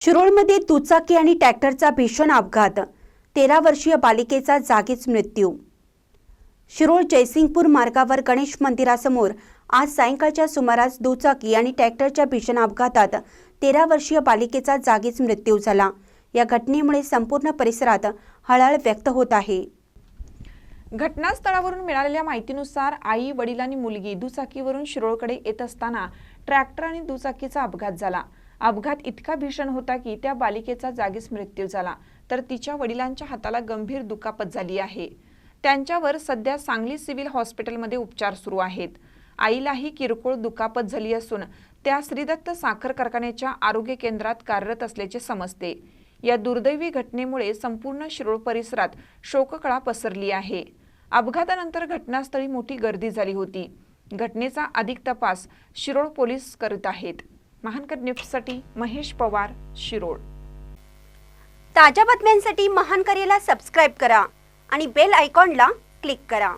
शिरोळमध्ये दुचाकी आणि ट्रॅक्टरचा भीषण अपघात, 13 वर्षीय बालिकेचा जागीच मृत्यू। शिरोळ जयसिंगपूर मार्गावर गणेश मंदिरासमोर आज सायंकाळच्या सुमारास दुचाकी आणि ट्रॅक्टरच्या भीषण अपघातात 13 वर्षीय बालिकेचा जागीच मृत्यू झाला। या घटनेमुळे संपूर्ण परिसरात हळहळ व्यक्त होत आहे। घटनास्थळावरून मिळालेल्या माहितीनुसार आई, वडील आणि मुलगी दुचाकीवरून शिरोळकडे येत असताना ट्रॅक्टर आणि दुचाकीचा अपघात झाला। अपघात इतका भीषण होता की त्या बालिकेचा जागीच मृत्यू झाला, तर तिच्या वडिलांच्या हाताला गंभीर दुखापत झाली आहे। त्यांच्यावर सध्या सांगली सिव्हिल हॉस्पिटलमध्ये उपचार सुरू आहेत। आईलाही किरकोळ दुखापत झाली असून त्या श्रीदत्त साखर कारखान्याच्या आरोग्य केंद्रात कार्यरत असल्याचे समजते। या दुर्दैवी घटनेमुळे संपूर्ण शिरोळ परिसरात शोककळा पसरली आहे। अपघातानंतर घटनास्थळी मोठी गर्दी झाली होती। घटनेचा अधिक तपास शिरोळ पोलीस करत आहेत। महानकर न्यूजसाठी महेश पवार, शिरोळ। ताज्या बातम्यांसाठी महानकरेला सबस्क्राइब करा आणि बेल आयकॉनला क्लिक करा।